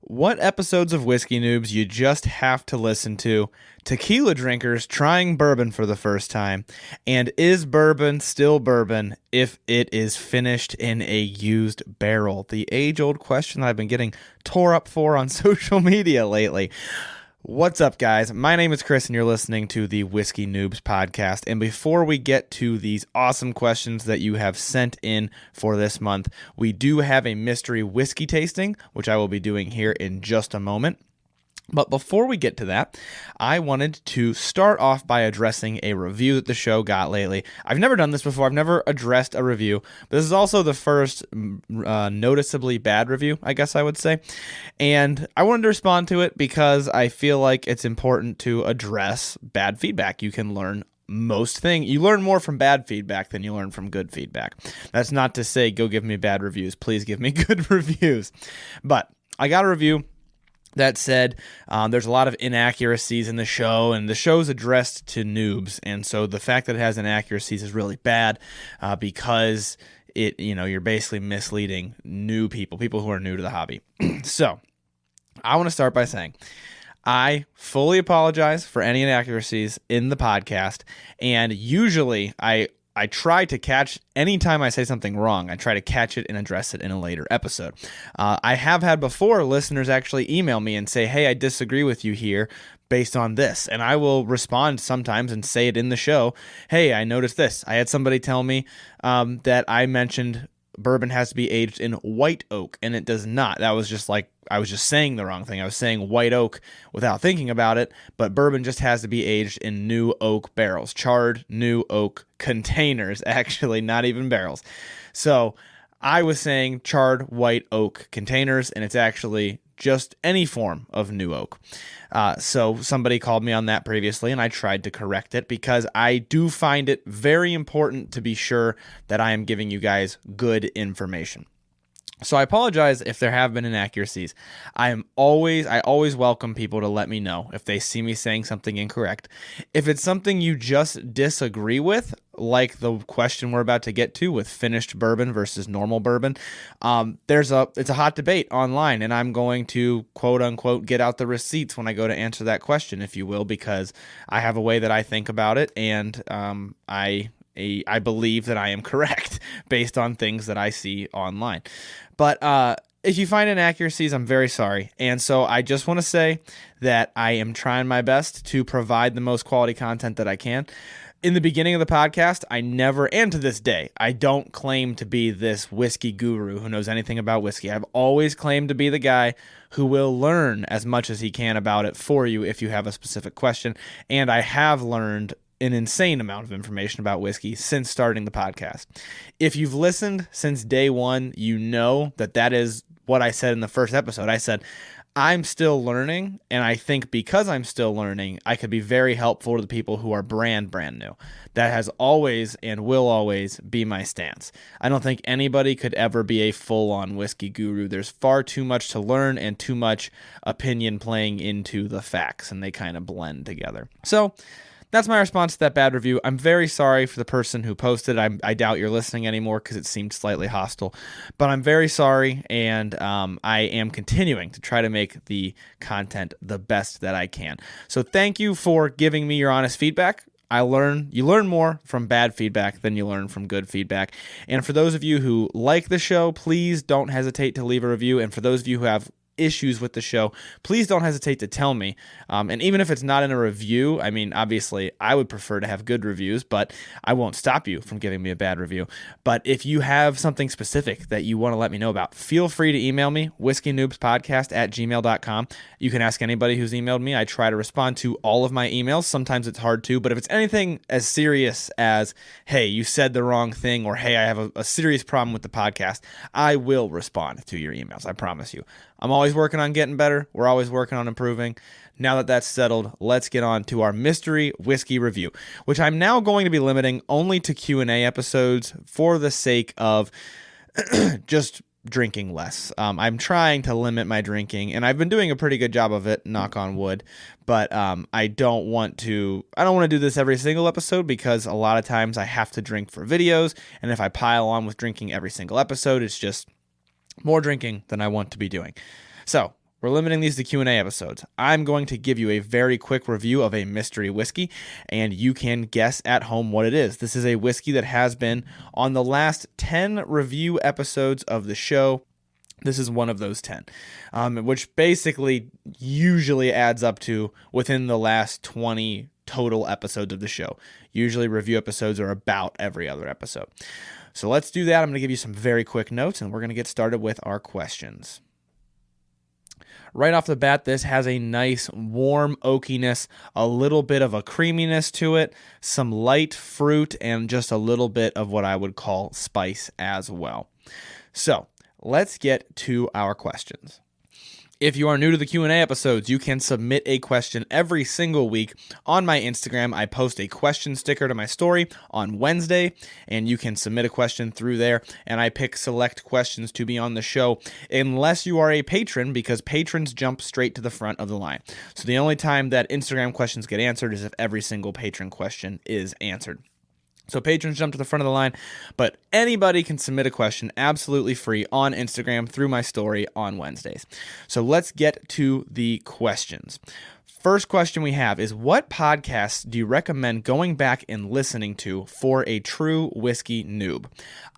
What episodes of Whiskey Noobs you just have to listen to, tequila drinkers trying bourbon for the first time, and is bourbon still bourbon if it is finished in a used barrel? The age-old question that I've been getting tore up for on social media lately. What's up, guys? My name is Chris, and you're listening to the Whiskey Noobs podcast. And before we get to these awesome questions that you have sent in for this month, we do have a mystery whiskey tasting, which I will be doing here in just a moment. But before we get to that, I wanted to start off by addressing a review that the show got lately. I've never done this before. I've never addressed a review, but this is also the first noticeably bad review, I guess I would say. And I wanted to respond to it because I feel like it's important to address bad feedback. You can learn you learn more from bad feedback than you learn from good feedback. That's not to say go give me bad reviews. Please give me good reviews. But I got a review that said, there's a lot of inaccuracies in the show, and the show's addressed to noobs, and so the fact that it has inaccuracies is really bad because you're basically misleading new people who are new to the hobby. So, I want to start by saying, I fully apologize for any inaccuracies in the podcast, and usually I try to catch, anytime I say something wrong, I try to catch it and address it in a later episode. I have had before listeners actually email me and say, hey, I disagree with you here based on this. And I will respond sometimes and say it in the show. Hey, I noticed this. I had somebody tell me that I mentioned bourbon has to be aged in white oak, and it does not. That was just like, I was just saying the wrong thing. I was saying white oak without thinking about it, but bourbon just has to be aged in new oak barrels, charred new oak containers, actually, not even barrels. So I was saying charred white oak containers, and it's actually just any form of new oak. So somebody called me on that previously, and I tried to correct it because I do find it very important to be sure that I am giving you guys good information. So I apologize if there have been inaccuracies. I always welcome people to let me know if they see me saying something incorrect. If it's something you just disagree with, like the question we're about to get to with finished bourbon versus normal bourbon, it's a hot debate online, and I'm going to quote unquote get out the receipts when I go to answer that question, if you will, because I have a way that I think about it, and I believe that I am correct based on things that I see online. But if you find inaccuracies, I'm very sorry. And so I just want to say that I am trying my best to provide the most quality content that I can. In the beginning of the podcast, I never, and to this day, I don't claim to be this whiskey guru who knows anything about whiskey. I've always claimed to be the guy who will learn as much as he can about it for you if you have a specific question. And I have learned an insane amount of information about whiskey since starting the podcast. If you've listened since day one, you know that is what I said in the first episode. I said, I'm still learning, and I think because I'm still learning, I could be very helpful to the people who are brand new. That has always and will always be my stance. I don't think anybody could ever be a full-on whiskey guru. There's far too much to learn and too much opinion playing into the facts, and they kind of blend together. So that's my response to that bad review. I'm very sorry for the person who posted. I doubt you're listening anymore because it seemed slightly hostile. But I'm very sorry, and I am continuing to try to make the content the best that I can. So thank you for giving me your honest feedback. You learn more from bad feedback than you learn from good feedback. And for those of you who like the show, please don't hesitate to leave a review. And for those of you who have issues with the show, please don't hesitate to tell me. And even if it's not in a review, I mean, obviously, I would prefer to have good reviews, but I won't stop you from giving me a bad review. But if you have something specific that you want to let me know about, feel free to email me, whiskeynoobspodcast@gmail.com. You can ask anybody who's emailed me. I try to respond to all of my emails. Sometimes it's hard to, but if it's anything as serious as, hey, you said the wrong thing, or hey, I have a serious problem with the podcast, I will respond to your emails. I promise you. I'm always working on getting better. We're always working on improving. Now that that's settled, let's get on to our mystery whiskey review, which I'm now going to be limiting only to Q&A episodes for the sake of just drinking less. I'm trying to limit my drinking, and I've been doing a pretty good job of it, knock on wood, but I don't want to do this every single episode because a lot of times I have to drink for videos, and if I pile on with drinking every single episode, it's just more drinking than I want to be doing. So we're limiting these to Q&A episodes. I'm going to give you a very quick review of a mystery whiskey, and you can guess at home what it is. This is a whiskey that has been on the last 10 review episodes of the show. This is one of those 10, which basically usually adds up to within the last 20 total episodes of the show. Usually review episodes are about every other episode. So let's do that. I'm going to give you some very quick notes, and we're going to get started with our questions. Right off the bat, this has a nice warm oakiness, a little bit of a creaminess to it, some light fruit, and just a little bit of what I would call spice as well. So let's get to our questions. If you are new to the Q&A episodes, you can submit a question every single week on my Instagram. I post a question sticker to my story on Wednesday, and you can submit a question through there, and I pick select questions to be on the show, unless you are a patron, because patrons jump straight to the front of the line. So the only time that Instagram questions get answered is if every single patron question is answered. So patrons jump to the front of the line, but anybody can submit a question absolutely free on Instagram through my story on Wednesdays. So let's get to the questions. First question we have is, what podcasts do you recommend going back and listening to for a true whiskey noob?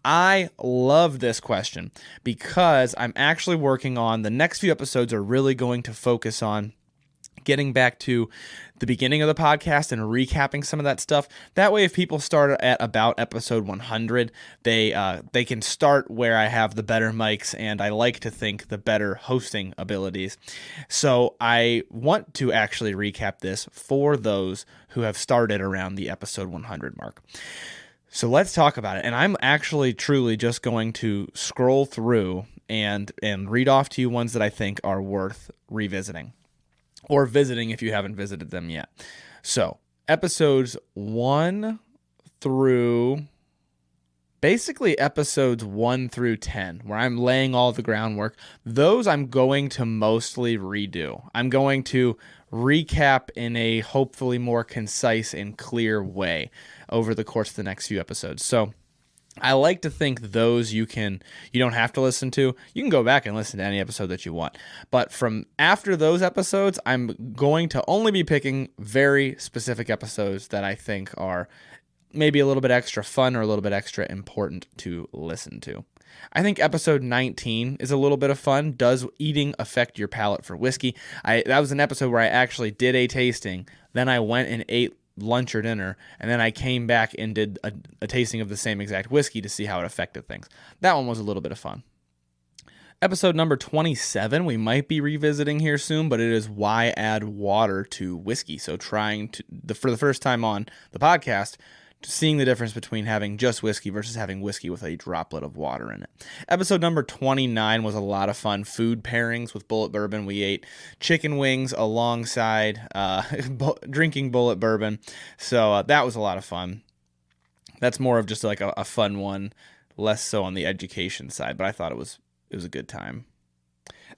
I love this question because I'm actually working on the next few episodes are really going to focus on getting back to the beginning of the podcast and recapping some of that stuff. That way, if people start at about episode 100, they can start where I have the better mics and I like to think the better hosting abilities. So I want to actually recap this for those who have started around the episode 100 mark. So let's talk about it. And I'm actually truly just going to scroll through and read off to you ones that I think are worth revisiting. Or visiting if you haven't visited them yet. So, episodes 1 through, basically episodes 1 through 10, where I'm laying all the groundwork, those I'm going to mostly redo. I'm going to recap in a hopefully more concise and clear way over the course of the next few episodes. So, I like to think those you don't have to listen to. You can go back and listen to any episode that you want. But from after those episodes, I'm going to only be picking very specific episodes that I think are maybe a little bit extra fun or a little bit extra important to listen to. I think episode 19 is a little bit of fun. Does eating affect your palate for whiskey? That was an episode where I actually did a tasting. Then I went and ate lunch or dinner, and then I came back and did a tasting of the same exact whiskey to see how it affected things. That one was a little bit of fun. Episode number 27, we might be revisiting here soon, but it is why add water to whiskey. So trying to, for the first time on the podcast, seeing the difference between having just whiskey versus having whiskey with a droplet of water in it. Episode number 29 was a lot of fun. Food pairings with Bullet Bourbon. We ate chicken wings alongside drinking Bullet Bourbon. So that was a lot of fun. That's more of just like a fun one, less so on the education side, but I thought it was a good time.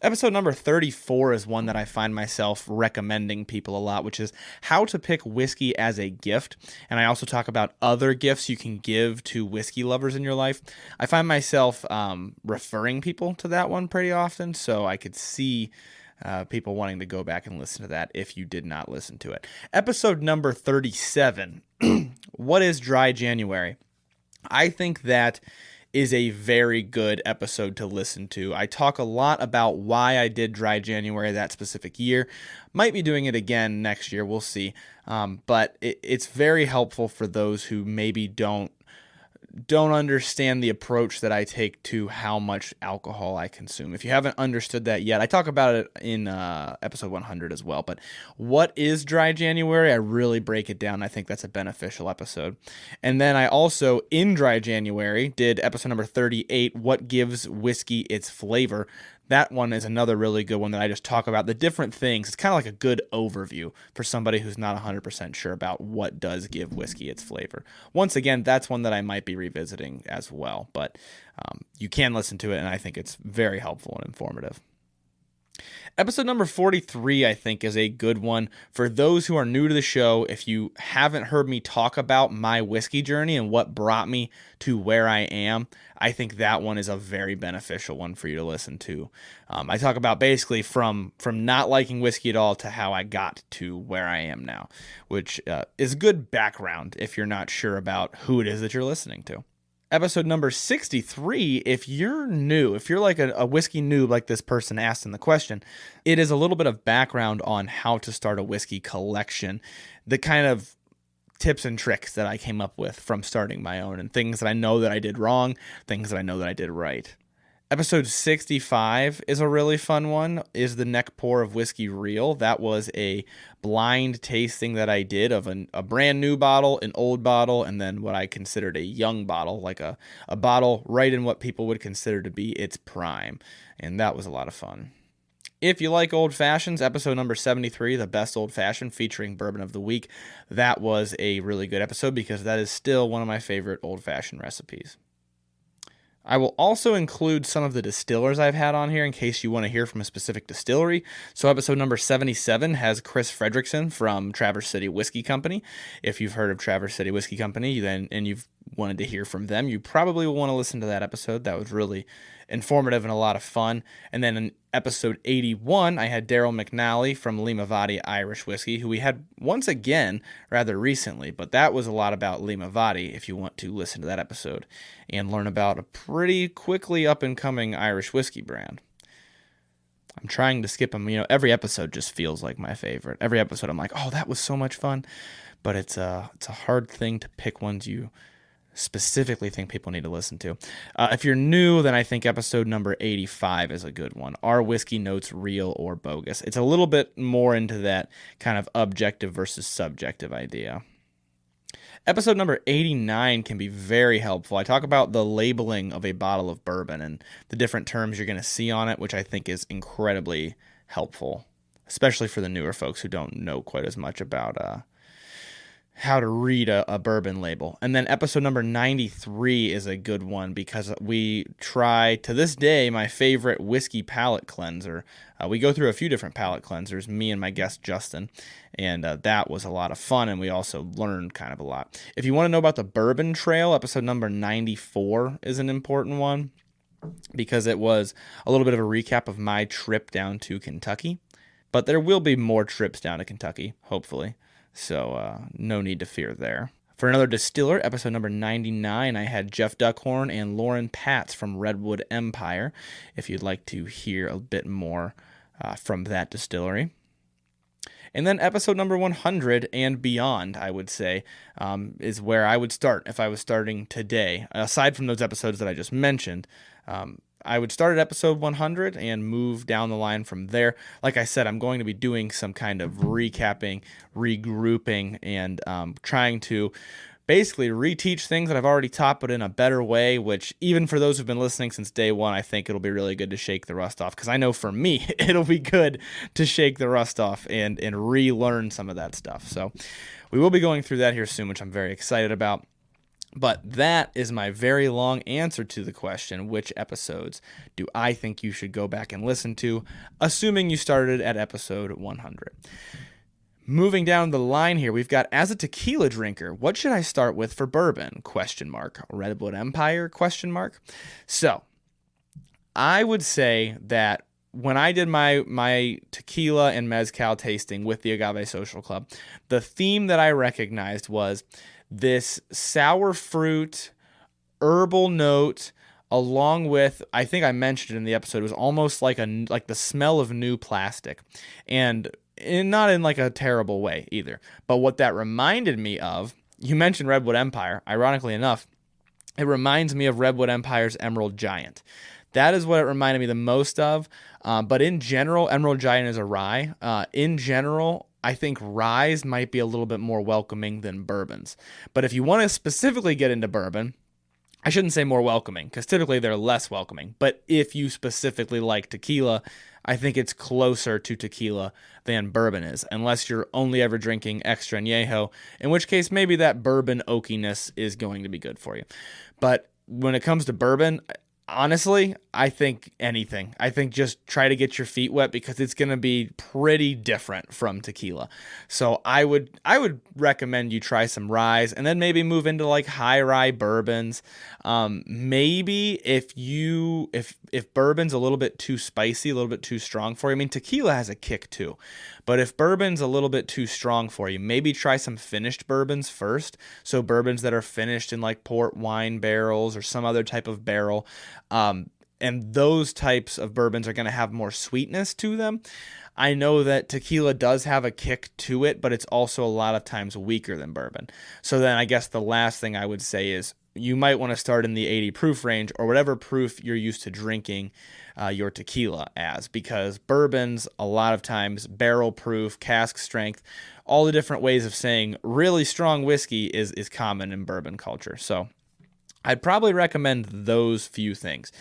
Episode number 34 is one that I find myself recommending people a lot, which is how to pick whiskey as a gift. And I also talk about other gifts you can give to whiskey lovers in your life. I find myself referring people to that one pretty often, so I could see people wanting to go back and listen to that if you did not listen to it. Episode number 37, what is dry January? I think that is a very good episode to listen to. I talk a lot about why I did dry January that specific year. Might be doing it again next year, we'll see. But it's very helpful for those who maybe don't understand the approach that I take to how much alcohol I consume. If you haven't understood that yet, I talk about it in episode 100 as well. But what is dry January? I really break it down. I think that's a beneficial episode. And then I also, in dry January, did episode number 38, what gives whiskey its flavor. That one is another really good one that I just talk about the different things. It's kind of like a good overview for somebody who's not 100% sure about what does give whiskey its flavor. Once again, that's one that I might be revisiting as well, but you can listen to it, and I think it's very helpful and informative. Episode number 43, I think, is a good one for those who are new to the show. If you haven't heard me talk about my whiskey journey and what brought me to where I am, I think that one is a very beneficial one for you to listen to. I talk about basically from not liking whiskey at all to how I got to where I am now, which is good background if you're not sure about who it is that you're listening to. Episode number 63, if you're new, if you're like a whiskey noob like this person asked in the question, it is a little bit of background on how to start a whiskey collection, the kind of tips and tricks that I came up with from starting my own, and things that I know that I did wrong, things that I know that I did right. Episode 65 is a really fun one. Is the neck pour of whiskey real? That was a blind tasting that I did of a brand new bottle, an old bottle, and then what I considered a young bottle, like a bottle right in what people would consider to be its prime. And that was a lot of fun. If you like old fashions, episode number 73, the best old fashioned featuring bourbon of the week, that was a really good episode because that is still one of my favorite old fashioned recipes. I will also include some of the distillers I've had on here in case you want to hear from a specific distillery. So episode number 77 has Chris Fredrickson from Traverse City Whiskey Company. If you've heard of Traverse City Whiskey Company and you've wanted to hear from them, you probably will want to listen to that episode. That was really informative and a lot of fun. And then in episode 81, I had Daryl McNally from Limavady Irish Whiskey, who we had once again rather recently, but that was a lot about Limavady if you want to listen to that episode and learn about a pretty quickly up-and-coming Irish whiskey brand. I'm trying to skip them. Every episode just feels like my favorite. Every episode I'm like, oh, that was so much fun, but it's a hard thing to pick ones you specifically think people need to listen to. If you're new, then I think episode number 85 is a good one. Are whiskey notes real or bogus? It's a little bit more into that kind of objective versus subjective idea. Episode number 89 can be very helpful. I talk about the labeling of a bottle of bourbon and the different terms you're going to see on it, which I think is incredibly helpful, especially for the newer folks who don't know quite as much about how to read a bourbon label. And then episode number 93 is a good one because we try, to this day, my favorite whiskey palate cleanser. We go through a few different palate cleansers, me and my guest Justin, and that was a lot of fun, and we also learned kind of a lot. If you want to know about the Bourbon Trail, episode number 94 is an important one because it was a little bit of a recap of my trip down to Kentucky. But there will be more trips down to Kentucky, hopefully. So no need to fear there. For another distiller, episode number 99, I had Jeff Duckhorn and Lauren Patz from Redwood Empire, if you'd like to hear a bit more from that distillery. And then episode number 100 and beyond, I would say, is where I would start if I was starting today. Aside from those episodes that I just mentioned, I would start at episode 100 and move down the line from there. Like I said, I'm going to be doing some kind of recapping, regrouping, and trying to basically reteach things that I've already taught, but in a better way, which even for those who've been listening since day one, I think it'll be really good to shake the rust off. Because I know for me, it'll be good to shake the rust off and relearn some of that stuff. So we will be going through that here soon, which I'm very excited about. But that is my very long answer to the question, which episodes do I think you should go back and listen to, assuming you started at episode 100. Moving down the line here, we've got, as a tequila drinker, what should I start with for bourbon? ? Redwood Empire? So, I would say that when I did my tequila and mezcal tasting with the Agave Social Club, the theme that I recognized was this sour fruit, herbal note, along with, I think I mentioned it in the episode, it was almost like the smell of new plastic. And not in like a terrible way either. But what that reminded me of, you mentioned Redwood Empire, ironically enough, it reminds me of Redwood Empire's Emerald Giant. That is what it reminded me the most of. But in general, Emerald Giant is a rye. In general, I think ryes might be a little bit more welcoming than bourbons. But if you want to specifically get into bourbon, I shouldn't say more welcoming, because typically they're less welcoming. But if you specifically like tequila, I think it's closer to tequila than bourbon is, unless you're only ever drinking extra añejo, in which case maybe that bourbon oakiness is going to be good for you. But when it comes to bourbon, Honestly, I think anything. I think just try to get your feet wet because it's going to be pretty different from tequila. So I would recommend you try some ryes and then maybe move into like high rye bourbons. Maybe if bourbon's a little bit too spicy, a little bit too strong for you. I mean, tequila has a kick too, but if bourbon's a little bit too strong for you, maybe try some finished bourbons first. So bourbons that are finished in like port wine barrels or some other type of barrel. And those types of bourbons are going to have more sweetness to them. I know that tequila does have a kick to it, but it's also a lot of times weaker than bourbon. So then I guess the last thing I would say is you might want to start in the 80 proof range or whatever proof you're used to drinking your tequila as, because bourbons, a lot of times, barrel proof, cask strength, all the different ways of saying really strong whiskey is common in bourbon culture. So I'd probably recommend those few things.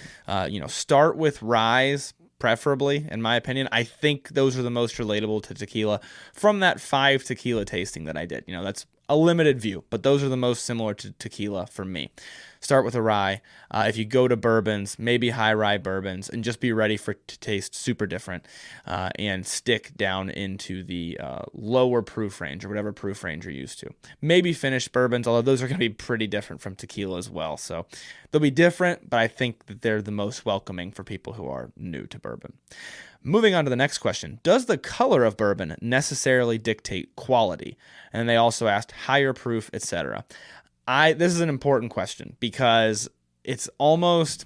Start with ryes, preferably, in my opinion. I think those are the most relatable to tequila from that 5 tequila tasting that I did. That's a limited view, but those are the most similar to tequila for me. Start with a rye. If you go to bourbons, maybe high rye bourbons, and just be ready for it to taste super different, and stick down into the lower proof range or whatever proof range you're used to. Maybe finished bourbons, although those are going to be pretty different from tequila as well. So they'll be different, but I think that they're the most welcoming for people who are new to bourbon. Moving on to the next question. Does the color of bourbon necessarily dictate quality? And they also asked higher proof, etc. This is an important question because it's almost,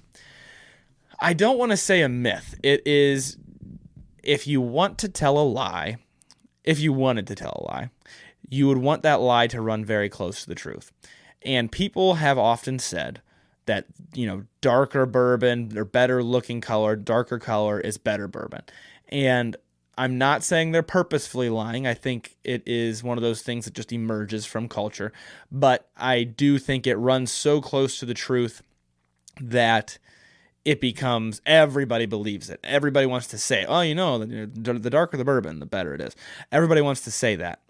I don't want to say a myth. It is, if you wanted to tell a lie, you would want that lie to run very close to the truth. And people have often said that, darker bourbon or better looking color, darker color is better bourbon. And I'm not saying they're purposefully lying. I think it is one of those things that just emerges from culture. But I do think it runs so close to the truth that it becomes, everybody believes it. Everybody wants to say, the darker the bourbon, the better it is. Everybody wants to say that.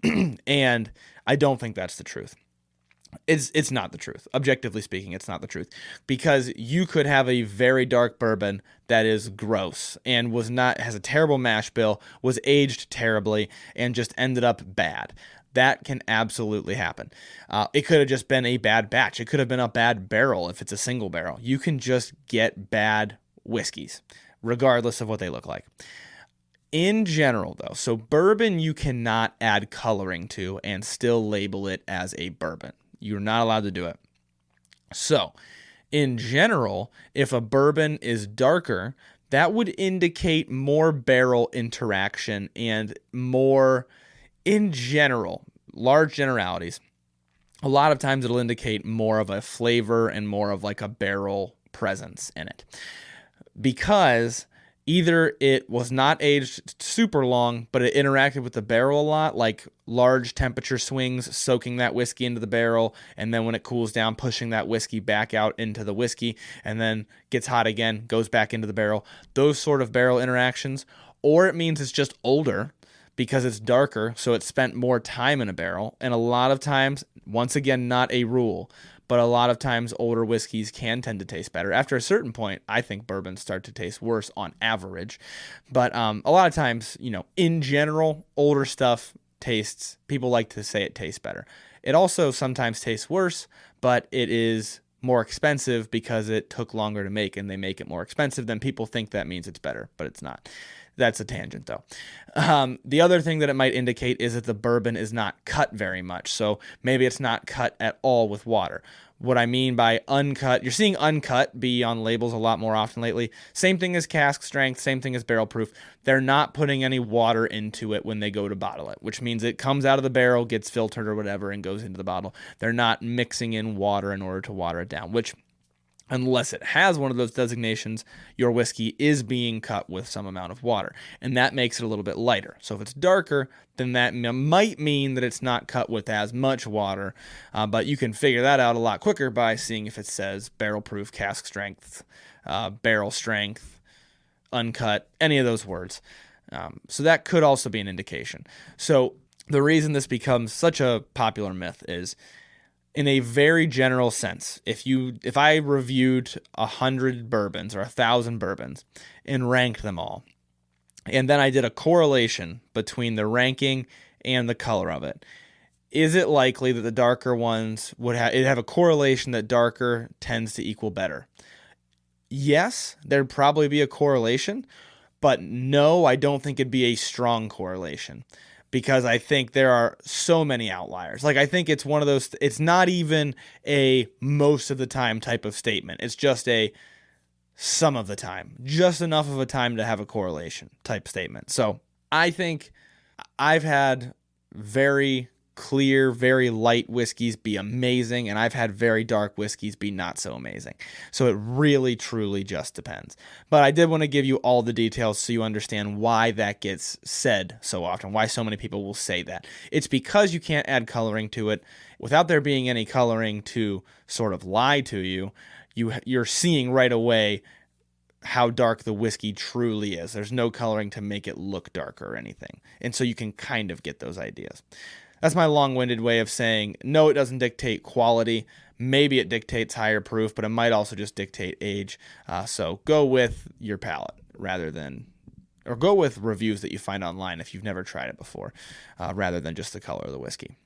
And I don't think that's the truth. It's not the truth. Objectively speaking, it's not the truth, because you could have a very dark bourbon that is gross and has a terrible mash bill, was aged terribly, and just ended up bad. That can absolutely happen. It could have just been a bad batch. It could have been a bad barrel if it's a single barrel. You can just get bad whiskeys, regardless of what they look like. In general, though, so bourbon you cannot add coloring to and still label it as a bourbon. You're not allowed to do it. So, in general, if a bourbon is darker, that would indicate more barrel interaction and more, in general, large generalities. A lot of times it'll indicate more of a flavor and more of like a barrel presence in it. Because either it was not aged super long, but it interacted with the barrel a lot, like large temperature swings, soaking that whiskey into the barrel, and then when it cools down, pushing that whiskey back out into the whiskey, and then gets hot again, goes back into the barrel. Those sort of barrel interactions. Or it means it's just older because it's darker, so it spent more time in a barrel. And a lot of times, once again, not a rule, but a lot of times older whiskeys can tend to taste better. After a certain point, I think bourbons start to taste worse on average. But a lot of times, in general, older stuff people like to say it tastes better. It also sometimes tastes worse, but it is more expensive because it took longer to make, and they make it more expensive. Then people think that means it's better, but it's not. That's a tangent, though. The other thing that it might indicate is that the bourbon is not cut very much. So maybe it's not cut at all with water. What I mean by uncut, you're seeing uncut be on labels a lot more often lately. Same thing as cask strength, same thing as barrel proof. They're not putting any water into it when they go to bottle it, which means it comes out of the barrel, gets filtered or whatever, and goes into the bottle. They're not mixing in water in order to water it down, which, unless it has one of those designations, your whiskey is being cut with some amount of water, and that makes it a little bit lighter. So if it's darker, then that might mean that it's not cut with as much water, but you can figure that out a lot quicker by seeing if it says barrel proof, cask strength, barrel strength, uncut, any of those words. So that could also be an indication. So the reason this becomes such a popular myth is in a very general sense, if I reviewed 100 bourbons or 1,000 bourbons and ranked them all, and then I did a correlation between the ranking and the color of it, is it likely that the darker ones would have a correlation that darker tends to equal better? Yes, there'd probably be a correlation, but no, I don't think it'd be a strong correlation, because I think there are so many outliers. Like, I think it's one of those, it's not even a most of the time type of statement. It's just a some of the time, just enough of a time to have a correlation type statement. So I think I've had very clear, very light whiskeys be amazing, and I've had very dark whiskeys be not so amazing. So it really, truly just depends. But I did want to give you all the details so you understand why that gets said so often, why so many people will say that. It's because you can't add coloring to it. Without there being any coloring to sort of lie to you, you're seeing right away how dark the whiskey truly is. There's no coloring to make it look dark or anything. And so you can kind of get those ideas. That's my long-winded way of saying, no, it doesn't dictate quality. Maybe it dictates higher proof, but it might also just dictate age. So go with your palate or go with reviews that you find online if you've never tried it before, rather than just the color of the whiskey.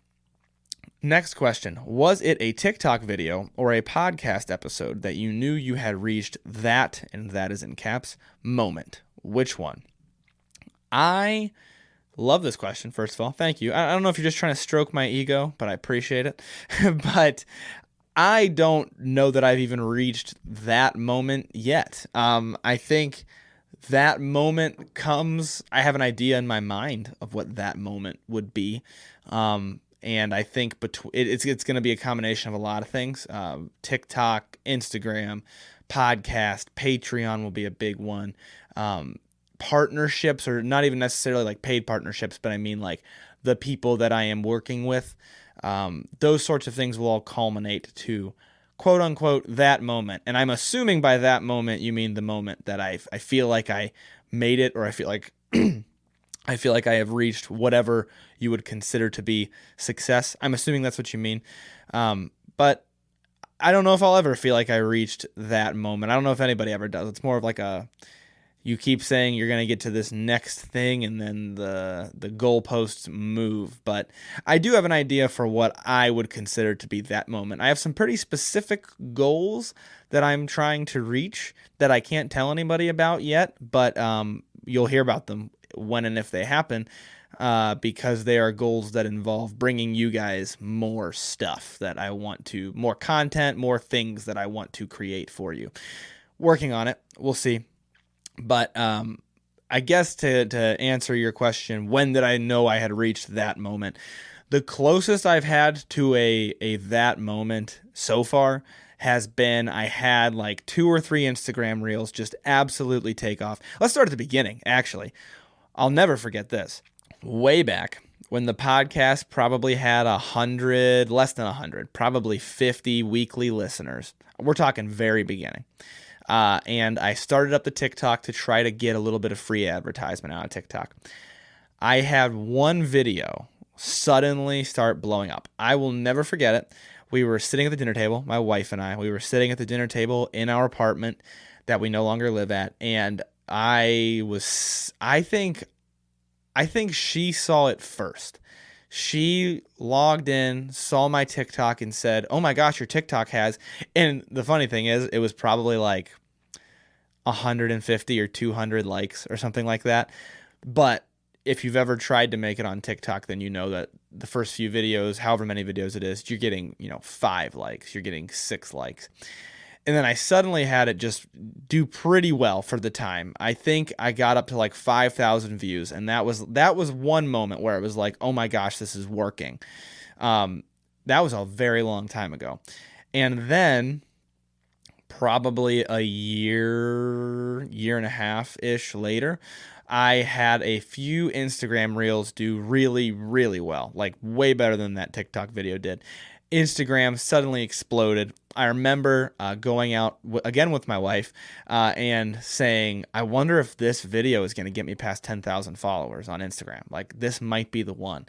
Next question. Was it a TikTok video or a podcast episode that you knew you had reached that, and that is in caps, moment? Which one? I love this question, first of all. Thank you. I don't know if you're just trying to stroke my ego, but I appreciate it. But I don't know that I've even reached that moment yet. I think that moment comes, I have an idea in my mind of what that moment would be. And I think it's going to be a combination of a lot of things. TikTok, Instagram, podcast, Patreon will be a big one. Partnerships, or not even necessarily like paid partnerships, but I mean like the people that I am working with. Those sorts of things will all culminate to quote unquote that moment. And I'm assuming by that moment you mean the moment that I feel like I made it, or I feel like I feel like I have reached whatever you would consider to be success. I'm assuming that's what you mean. But I don't know if I'll ever feel like I reached that moment. I don't know if anybody ever does. It's more of like you keep saying you're going to get to this next thing, and then the goalposts move. But I do have an idea for what I would consider to be that moment. I have some pretty specific goals that I'm trying to reach that I can't tell anybody about yet, but you'll hear about them when and if they happen, because they are goals that involve bringing you guys more stuff that I want to, more content, more things that I want to create for you. Working on it. We'll see. But I guess to answer your question, when did I know I had reached that moment? The closest I've had to a that moment so far has been, I had like 2 or 3 Instagram reels just absolutely take off. Let's start at the beginning, actually. I'll never forget this. Way back when the podcast probably had 100, less than 100, probably 50 weekly listeners. We're talking very beginning. And I started up the TikTok to try to get a little bit of free advertisement out of TikTok. I had one video suddenly start blowing up. I will never forget it. We were sitting at the dinner table, my wife and I. We were sitting at the dinner table in our apartment that we no longer live at, and I think she saw it first. She logged in, saw my TikTok, and said, "Oh my gosh, your TikTok has..." And the funny thing is, it was probably like 150 or 200 likes or something like that. But if you've ever tried to make it on TikTok, then you know that the first few videos, however many videos it is, you're getting, 5 likes, you're getting 6 likes. And then I suddenly had it just do pretty well for the time. I think I got up to like 5,000 views, and that was one moment where it was like, oh my gosh, this is working. That was a very long time ago. And then probably a year and a half-ish later, I had a few Instagram reels do really, really well, like way better than that TikTok video did. Instagram suddenly exploded. I remember going out again with my wife and saying, I wonder if this video is going to get me past 10,000 followers on Instagram. Like, this might be the one.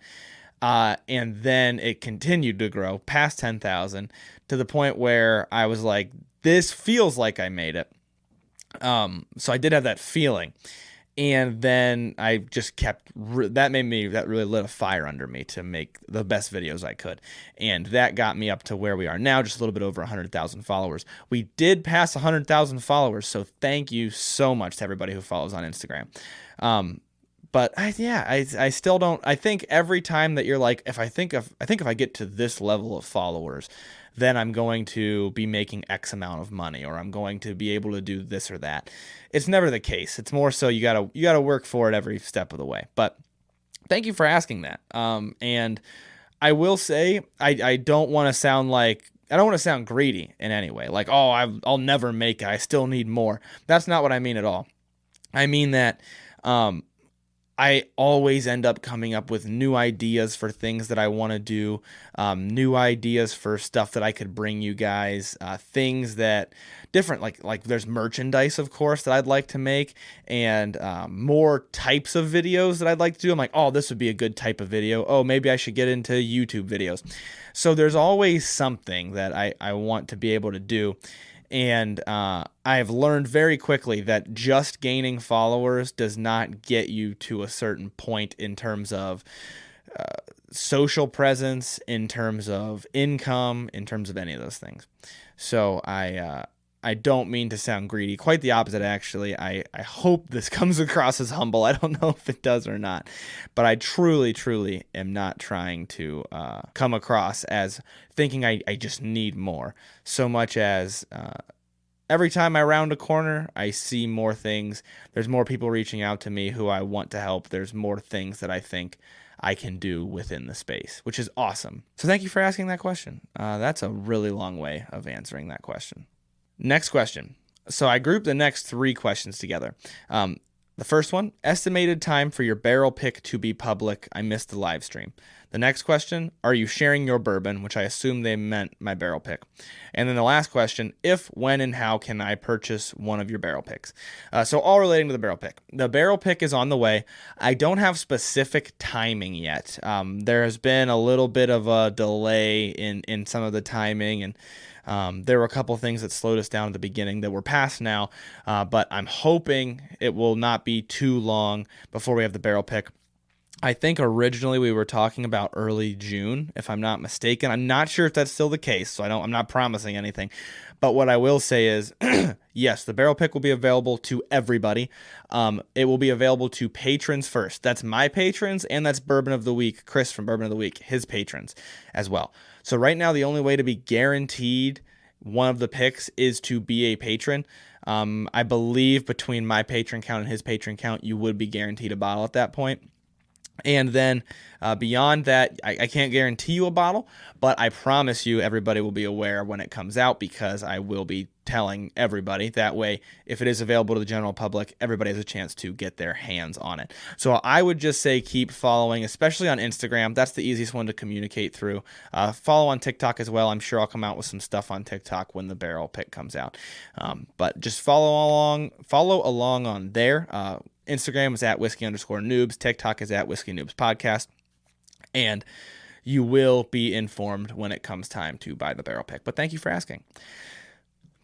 And then it continued to grow past 10,000 to the point where I was like, this feels like I made it. So I did have that feeling. And then I just that really lit a fire under me to make the best videos I could. And that got me up to where we are now, just a little bit over 100,000 followers. We did pass 100,000 followers, so thank you so much to everybody who follows on Instagram. But I still don't. I think every time that you're like, if I get to this level of followers, then I'm going to be making X amount of money, or I'm going to be able to do this or that. It's never the case. It's more so you gotta work for it every step of the way. But thank you for asking that. And I will say I don't want to sound like. I don't want to sound greedy in any way. Like, oh, I'll never make it. I still need more. That's not what I mean at all. I mean that I always end up coming up with new ideas for things that I want to do, new ideas for stuff that I could bring you guys, things that different, like there's merchandise, of course, that I'd like to make, and more types of videos that I'd like to do. I'm like, oh, this would be a good type of video. Oh, maybe I should get into YouTube videos. So there's always something that I want to be able to do. And I have learned very quickly that just gaining followers does not get you to a certain point in terms of social presence, in terms of income, in terms of any of those things. So I don't mean to sound greedy. Quite the opposite, actually. I hope this comes across as humble. I don't know if it does or not. But I truly, truly am not trying to come across as thinking I just need more. So much as every time I round a corner, I see more things. There's more people reaching out to me who I want to help. There's more things that I think I can do within the space, which is awesome. So thank you for asking that question. That's a really long way of answering that question. Next question. So I grouped the next 3 questions together. The first one, estimated time for your barrel pick to be public. I missed the live stream. The next question, are you sharing your bourbon, which I assume they meant my barrel pick. And then the last question, if, when, and how can I purchase one of your barrel picks? So all relating to the barrel pick. The barrel pick is on the way. I don't have specific timing yet. There has been a little bit of a delay in some of the timing, and there were a couple things that slowed us down at the beginning that we're past now, but I'm hoping it will not be too long before we have the barrel pick. I think originally we were talking about early June, if I'm not mistaken. I'm not sure if that's still the case, so I'm not promising anything. But what I will say is, yes, the barrel pick will be available to everybody. It will be available to patrons first. That's my patrons, and that's Bourbon of the Week, Chris from Bourbon of the Week, his patrons as well. So right now, the only way to be guaranteed one of the picks is to be a patron. I believe between my patron count and his patron count, you would be guaranteed a bottle at that point. And then beyond that, I can't guarantee you a bottle, but I promise you everybody will be aware when it comes out, because I will be telling everybody. That way, if it is available to the general public, everybody has a chance to get their hands on it. So I would just say keep following, especially on Instagram. That's the easiest one to communicate through. Follow on TikTok as well. I'm sure I'll come out with some stuff on TikTok when the barrel pick comes out. But just follow along on there. Instagram is at whiskey_noobs. TikTok is at whiskey noobs podcast. And you will be informed when it comes time to buy the barrel pick. But thank you for asking.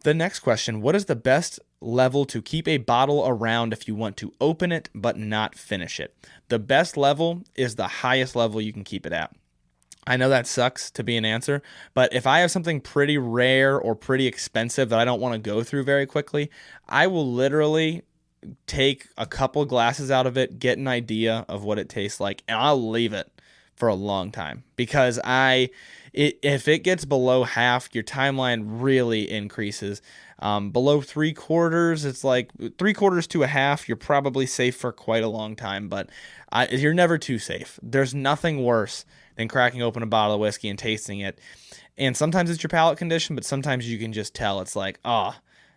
The next question, what is the best level to keep a bottle around if you want to open it but not finish it? The best level is the highest level you can keep it at. I know that sucks to be an answer, but if I have something pretty rare or pretty expensive that I don't want to go through very quickly, I will literally take a couple glasses out of it, get an idea of what it tastes like, and I'll leave it for a long time, because if it gets below half, your timeline really increases. Below 3/4, it's like 3/4 to a half, you're probably safe for quite a long time, but you're never too safe. There's nothing worse than cracking open a bottle of whiskey and tasting it. And sometimes it's your palate condition, but sometimes you can just tell. It's like,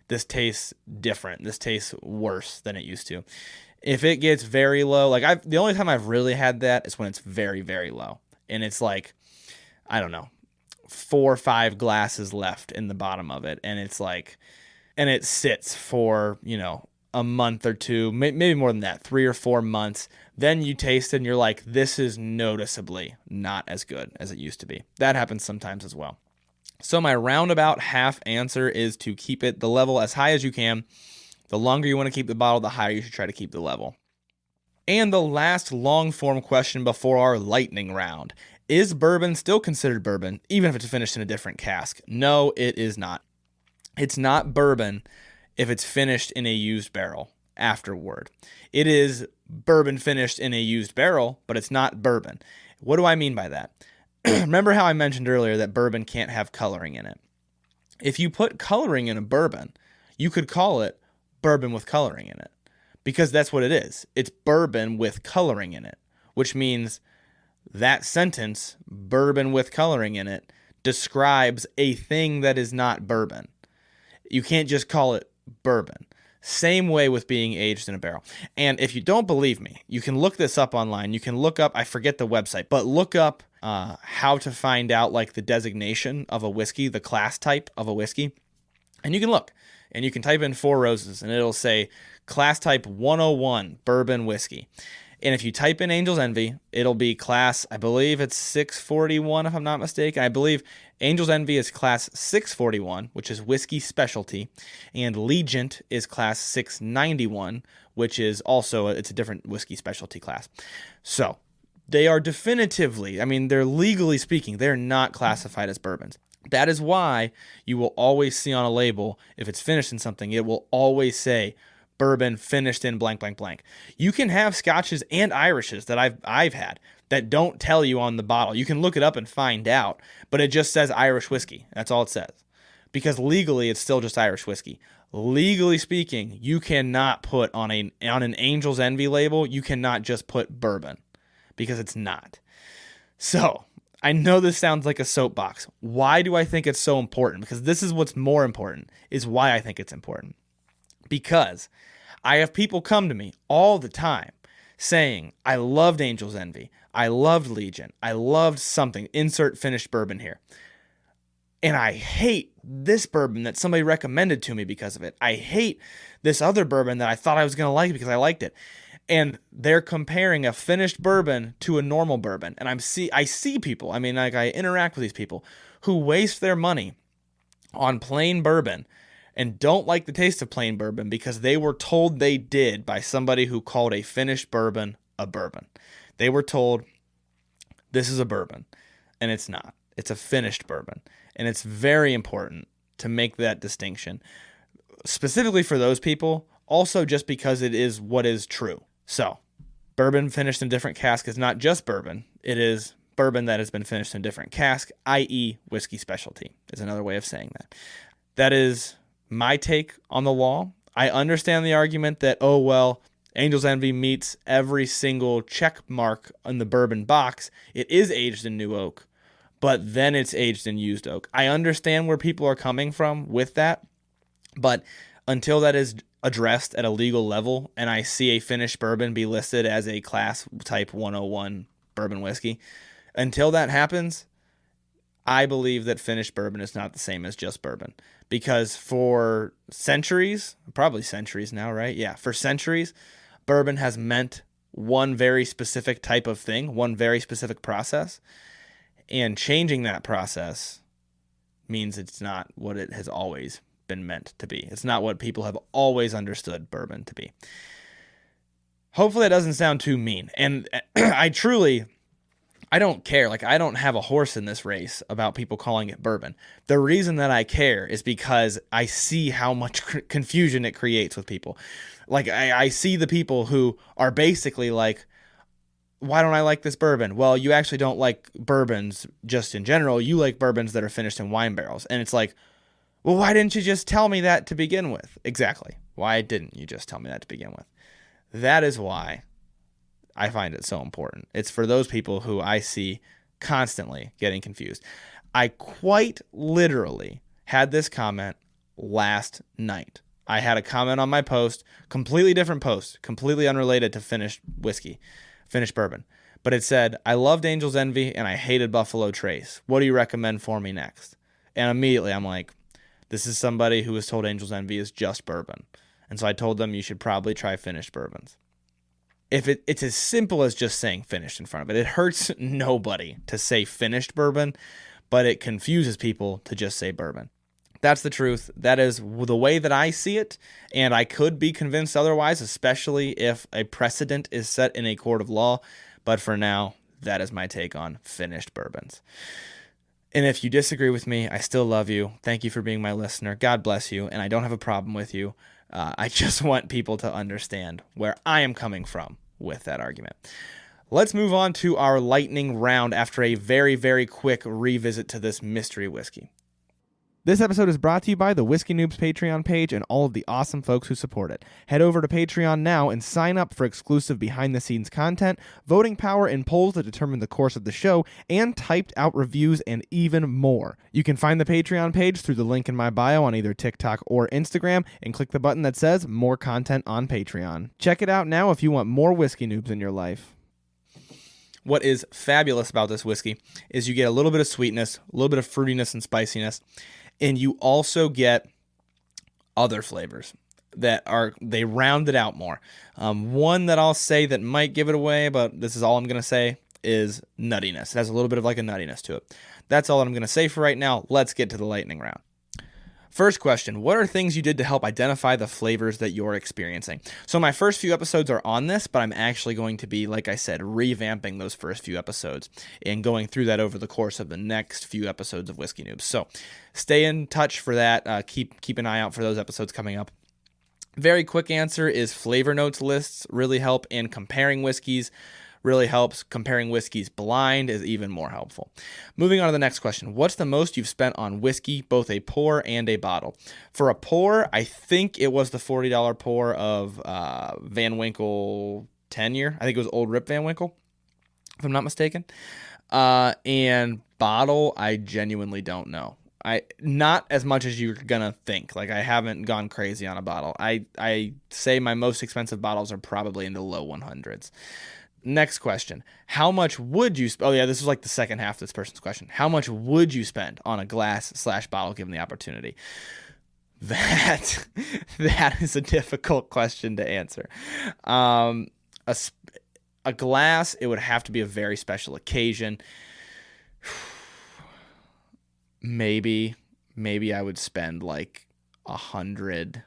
this tastes different. This tastes worse than it used to. If it gets very low, like the only time I've really had that is when it's very, very low. And it's like, I don't know, 4 or 5 glasses left in the bottom of it. And it's like, and it sits for, a month or two, maybe more than that, 3 or 4 months. Then you taste it and you're like, this is noticeably not as good as it used to be. That happens sometimes as well. So my roundabout half answer is to keep it the level as high as you can. The longer you want to keep the bottle, the higher you should try to keep the level. And the last long form question before our lightning round. Is bourbon still considered bourbon, even if it's finished in a different cask? No, it is not. It's not bourbon if it's finished in a used barrel afterward. It is bourbon finished in a used barrel, but it's not bourbon. What do I mean by that? Remember how I mentioned earlier that bourbon can't have coloring in it? If you put coloring in a bourbon, you could call it bourbon with coloring in it, because that's what it is. It's bourbon with coloring in it, which means that sentence, bourbon with coloring in it, describes a thing that is not bourbon. You can't just call it bourbon. Same way with being aged in a barrel. And if you don't believe me, you can look this up online. You can look up, I forget the website, but look up how to find out like the designation of a whiskey, the class type of a whiskey. And you can look and you can type in Four Roses and it'll say class type 101 bourbon whiskey. And if you type in Angel's Envy, it'll be class, I believe it's 641 if I'm not mistaken. I believe Angel's Envy is class 641, which is whiskey specialty, and Legent is class 691, which is also, it's a different whiskey specialty class. So they are definitively, I mean, they're legally speaking, they're not classified as bourbons. That is why you will always see on a label, if it's finished in something, it will always say bourbon finished in blank, blank, blank. You can have scotches and Irishes that I've had that don't tell you on the bottle. You can look it up and find out, but it just says Irish whiskey. That's all it says. Because legally, it's still just Irish whiskey. Legally speaking, you cannot put on an Angel's Envy label, you cannot just put bourbon, because it's not. So, I know this sounds like a soapbox. Why do I think it's so important? Because this is what's more important, is why I think it's important. Because I have people come to me all the time saying, I loved Angel's Envy. I loved Legion. I loved something. Insert finished bourbon here. And I hate this bourbon that somebody recommended to me because of it. I hate this other bourbon that I thought I was going to like because I liked it. And they're comparing a finished bourbon to a normal bourbon. And I see people, I mean, like I interact with these people who waste their money on plain bourbon and don't like the taste of plain bourbon because they were told they did by somebody who called a finished bourbon a bourbon. They were told this is a bourbon, and it's not. It's a finished bourbon, and it's very important to make that distinction, specifically for those people, also just because it is what is true. So, bourbon finished in a different cask is not just bourbon. It is bourbon that has been finished in a different cask, i.e. whiskey specialty, is another way of saying that. That is my take on the law. I understand the argument that, oh, well, Angel's Envy meets every single check mark on the bourbon box. It is aged in new oak, but then it's aged in used oak. I understand where people are coming from with that, but until that is addressed at a legal level and I see a finished bourbon be listed as a class type 101 bourbon whiskey, until that happens, I believe that finished bourbon is not the same as just bourbon. Because for centuries, probably centuries now, right? Yeah, for centuries, bourbon has meant one very specific type of thing, one very specific process. And changing that process means it's not what it has always been meant to be. It's not what people have always understood bourbon to be. Hopefully that doesn't sound too mean. And I don't care. Like, I don't have a horse in this race about people calling it bourbon. The reason that I care is because I see how much confusion it creates with people. Like, I see the people who are basically like, why don't I like this bourbon? Well, you actually don't like bourbons just in general. You like bourbons that are finished in wine barrels. And it's like, well, why didn't you just tell me that to begin with? Exactly. Why didn't you just tell me that to begin with? That is why I find it so important. It's for those people who I see constantly getting confused. I quite literally had this comment last night. I had a comment on my post, completely different post, completely unrelated to finished whiskey, finished bourbon. But it said, I loved Angel's Envy and I hated Buffalo Trace. What do you recommend for me next? And immediately I'm like, this is somebody who was told Angel's Envy is just bourbon. And so I told them you should probably try finished bourbons. If it's as simple as just saying finished in front of it. It hurts nobody to say finished bourbon, but it confuses people to just say bourbon. That's the truth. That is the way that I see it, and I could be convinced otherwise, especially if a precedent is set in a court of law. But for now, that is my take on finished bourbons. And if you disagree with me, I still love you. Thank you for being my listener. God bless you, and I don't have a problem with you. I just want people to understand where I am coming from with that argument. Let's move on to our lightning round after a very, very quick revisit to this mystery whiskey. This episode is brought to you by the Whiskey Noobs Patreon page and all of the awesome folks who support it. Head over to Patreon now and sign up for exclusive behind-the-scenes content, voting power in polls that determine the course of the show, and typed-out reviews and even more. You can find the Patreon page through the link in my bio on either TikTok or Instagram and click the button that says More Content on Patreon. Check it out now if you want more Whiskey Noobs in your life. What is fabulous about this whiskey is you get a little bit of sweetness, a little bit of fruitiness and spiciness, and you also get other flavors that they round it out more. One that I'll say that might give it away, but this is all I'm going to say, is nuttiness. It has a little bit of like a nuttiness to it. That's all that I'm going to say for right now. Let's get to the lightning round. First question, what are things you did to help identify the flavors that you're experiencing? So my first few episodes are on this, but I'm actually going to be, like I said, revamping those first few episodes and going through that over the course of the next few episodes of Whiskey Noobs. So stay in touch for that. Keep an eye out for those episodes coming up. Very quick answer is flavor notes lists really help, and comparing whiskeys really helps. Comparing whiskeys blind is even more helpful. Moving on to the next question. What's the most you've spent on whiskey, both a pour and a bottle? For a pour, I think it was the $40 pour of Van Winkle 10-year. I think it was Old Rip Van Winkle, if I'm not mistaken. And bottle, I genuinely don't know. Not as much as you're gonna think. Like, I haven't gone crazy on a bottle. I say my most expensive bottles are probably in the low 100s. Next question. How much would you oh yeah, this was like the second half of this person's question. How much would you spend on a glass/bottle given the opportunity? That is a difficult question to answer. A glass, it would have to be a very special occasion. Maybe I would spend like 100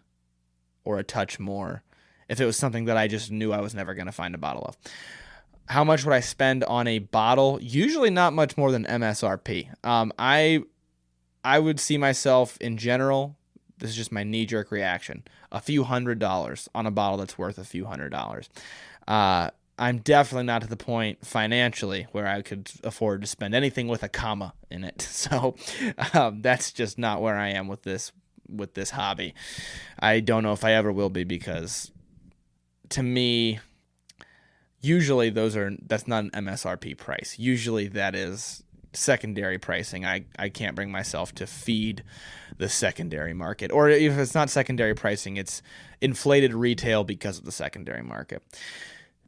or a touch more if it was something that I just knew I was never going to find a bottle of. How much would I spend on a bottle? Usually not much more than MSRP. I would see myself in general, this is just my knee-jerk reaction, a few $100s on a bottle that's worth a few $100s. I'm definitely not to the point financially where I could afford to spend anything with a comma in it. So that's just not where I am with this hobby. I don't know if I ever will be, because to me, usually that's not an MSRP price. Usually that is secondary pricing. I can't bring myself to feed the secondary market. Or if it's not secondary pricing, it's inflated retail because of the secondary market.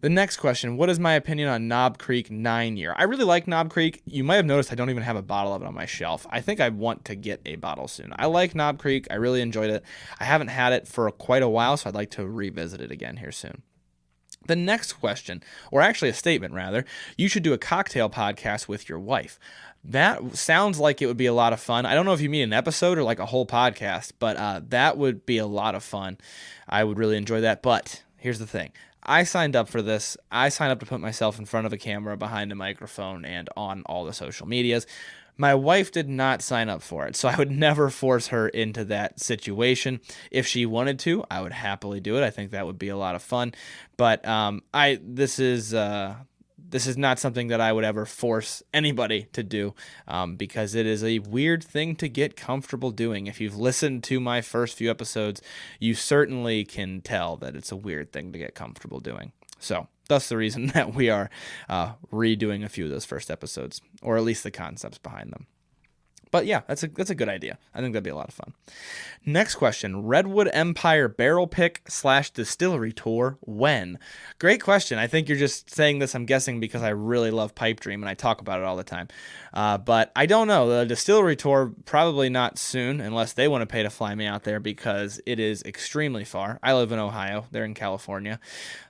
The next question, what is my opinion on Knob Creek 9-year? I really like Knob Creek. You might have noticed I don't even have a bottle of it on my shelf. I think I want to get a bottle soon. I like Knob Creek. I really enjoyed it. I haven't had it for quite a while, so I'd like to revisit it again here soon. The next question, or actually a statement rather, you should do a cocktail podcast with your wife. That sounds like it would be a lot of fun. I don't know if you mean an episode or like a whole podcast, but that would be a lot of fun. I would really enjoy that. But here's the thing. I signed up for this. I signed up to put myself in front of a camera, behind a microphone, and on all the social medias. My wife did not sign up for it, so I would never force her into that situation. If she wanted to, I would happily do it. I think that would be a lot of fun. But this is not something that I would ever force anybody to do, because it is a weird thing to get comfortable doing. If you've listened to my first few episodes, you certainly can tell that it's a weird thing to get comfortable doing. So that's the reason that we are redoing a few of those first episodes, or at least the concepts behind them. But yeah, that's a good idea. I think that'd be a lot of fun. Next question, Redwood Empire barrel pick / distillery tour, when? Great question. I think you're just saying this, I'm guessing, because I really love Pipe Dream and I talk about it all the time. But I don't know. The distillery tour, probably not soon, unless they want to pay to fly me out there, because it is extremely far. I live in Ohio. They're in California.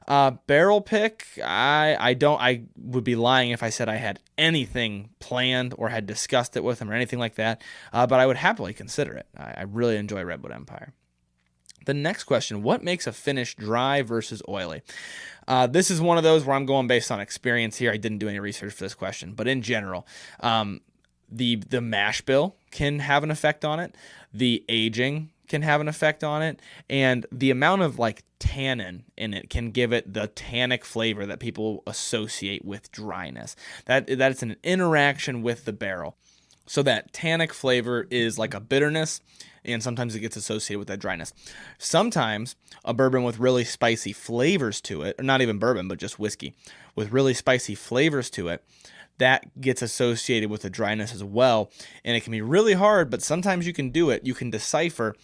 Barrel pick, I would be lying if I said I had anything planned or had discussed it with them or anything like that. But I would happily consider it. I really enjoy Redwood Empire. The next question, what makes a finish dry versus oily? This is one of those where I'm going based on experience here. I didn't do any research for this question, but in general, the mash bill can have an effect on it. The aging can have an effect on it, and the amount of like tannin in it can give it the tannic flavor that people associate with dryness. That's an interaction with the barrel. So that tannic flavor is like a bitterness, and sometimes it gets associated with that dryness. Sometimes a bourbon with really spicy flavors to it, or not even bourbon, but just whiskey, with really spicy flavors to it, that gets associated with the dryness as well. And it can be really hard, but sometimes you can do it. You can decipher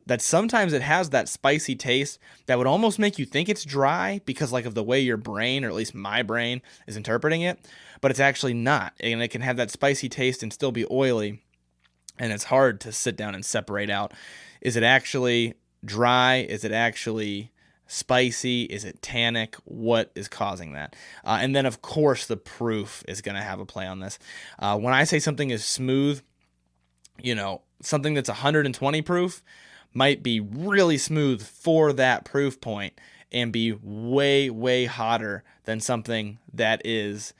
that sometimes it has that spicy taste that would almost make you think it's dry because like of the way your brain, or at least my brain, is interpreting it, but it's actually not. And it can have that spicy taste and still be oily. And it's hard to sit down and separate out. Is it actually dry? Is it actually spicy? Is it tannic? What is causing that? And then, of course, the proof is going to have a play on this. When I say something is smooth, something that's 120 proof might be really smooth for that proof point and be way, way hotter than something that is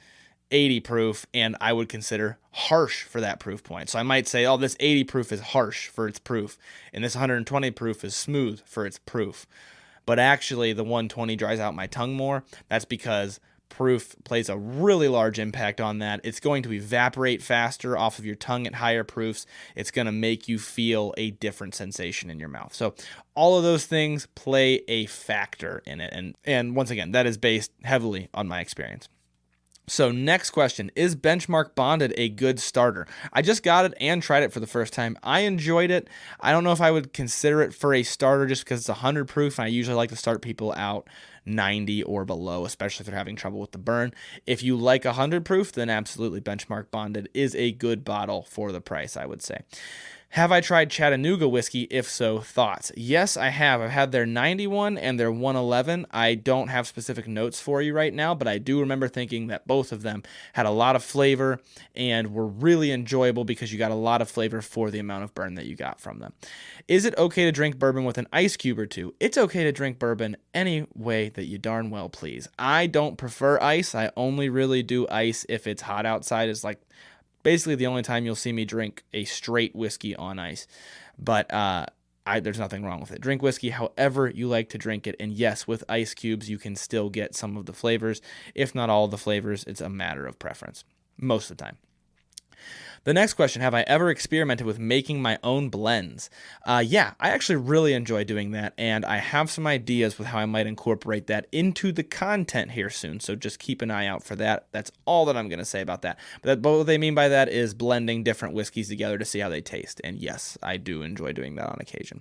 80 proof and I would consider harsh for that proof point. So I might say, this 80 proof is harsh for its proof, and this 120 proof is smooth for its proof. But actually, the 120 dries out my tongue more. That's because proof plays a really large impact on that. It's going to evaporate faster off of your tongue at higher proofs. It's going to make you feel a different sensation in your mouth. So all of those things play a factor in it. And once again, that is based heavily on my experience. So next question, is Benchmark Bonded a good starter? I just got it and tried it for the first time. I enjoyed it. I don't know if I would consider it for a starter just because it's 100 proof, and I usually like to start people out 90 or below, especially if they're having trouble with the burn. If you like 100 proof, then absolutely Benchmark Bonded is a good bottle for the price, I would say. Have I tried Chattanooga whiskey? If so, thoughts? Yes, I have. I've had their 91 and their 111. I don't have specific notes for you right now, but I do remember thinking that both of them had a lot of flavor and were really enjoyable because you got a lot of flavor for the amount of burn that you got from them. Is it okay to drink bourbon with an ice cube or two? It's okay to drink bourbon any way that you darn well please. I don't prefer ice. I only really do ice if it's hot outside. It's like basically the only time you'll see me drink a straight whiskey on ice. But there's nothing wrong with it. Drink whiskey however you like to drink it. And yes, with ice cubes, you can still get some of the flavors. If not all of the flavors, it's a matter of preference most of the time. The next question, have I ever experimented with making my own blends? Yeah, I actually really enjoy doing that, and I have some ideas with how I might incorporate that into the content here soon, so just keep an eye out for that. That's all that I'm going to say about that. But what they mean by that is blending different whiskeys together to see how they taste, and yes, I do enjoy doing that on occasion.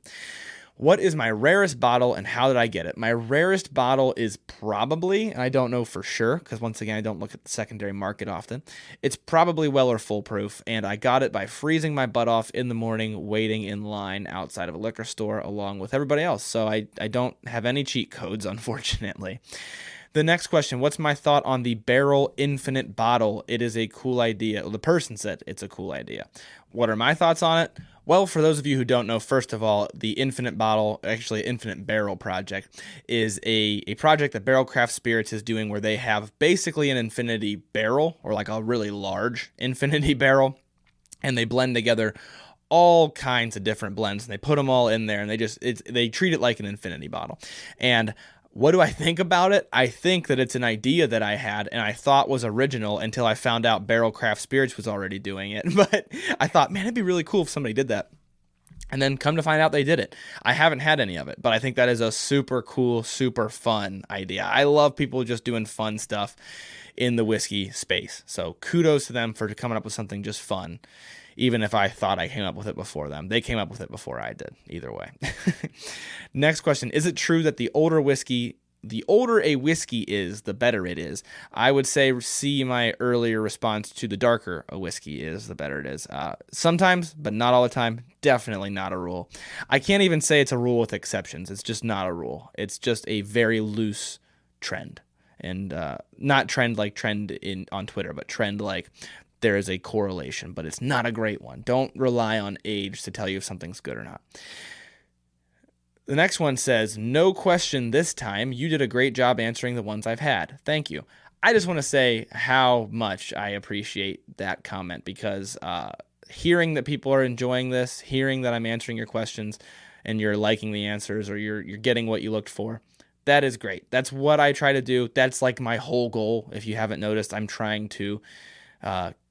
What is my rarest bottle and how did I get it? My rarest bottle is probably, and I don't know for sure because once again, I don't look at the secondary market often. It's probably Weller Full Proof, and I got it by freezing my butt off in the morning waiting in line outside of a liquor store along with everybody else. So I don't have any cheat codes, unfortunately. The next question, what's my thought on the Barrel Infinite bottle? It is a cool idea. Well, the person said it's a cool idea. What are my thoughts on it? Well, for those of you who don't know, first of all, the Infinite Bottle, actually Infinite Barrel project, is a project that Barrel Craft Spirits is doing where they have basically an infinity barrel, or like a really large infinity barrel, and they blend together all kinds of different blends, and they put them all in there, and they treat it like an infinity bottle. And what do I think about it? I think that it's an idea that I had and I thought was original until I found out Barrel Craft Spirits was already doing it. But I thought, man, it'd be really cool if somebody did that. And then come to find out they did it. I haven't had any of it, but I think that is a super cool, super fun idea. I love people just doing fun stuff in the whiskey space. So kudos to them for coming up with something just fun even if I thought I came up with it before them. They came up with it before I did, either way. Next question. Is it true that the older a whiskey is, the better it is? I would say see my earlier response to the darker a whiskey is, the better it is. Sometimes, but not all the time. Definitely not a rule. I can't even say it's a rule with exceptions. It's just not a rule. It's just a very loose trend. And not trend like trend on Twitter, but trend like there is a correlation, but it's not a great one. Don't rely on age to tell you if something's good or not. The next one says, no question this time. You did a great job answering the ones I've had. Thank you. I just want to say how much I appreciate that comment, because hearing that people are enjoying this, hearing that I'm answering your questions and you're liking the answers, or you're getting what you looked for, that is great. That's what I try to do. That's like my whole goal. If you haven't noticed, I'm trying to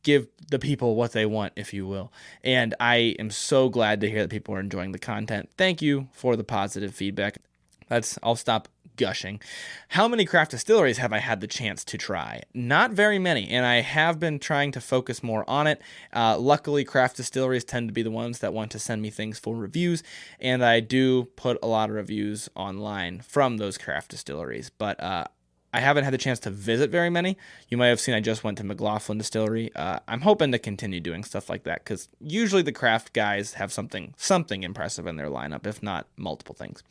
give the people what they want, if you will. And I am so glad to hear that people are enjoying the content. Thank you for the positive feedback. I'll stop gushing. How many craft distilleries have I had the chance to try? Not very many, and I have been trying to focus more on it. Luckily, craft distilleries tend to be the ones that want to send me things for reviews, and I do put a lot of reviews online from those craft distilleries, but I haven't had the chance to visit very many. You might have seen I just went to McLaughlin Distillery. I'm hoping to continue doing stuff like that, because usually the craft guys have something impressive in their lineup, if not multiple things.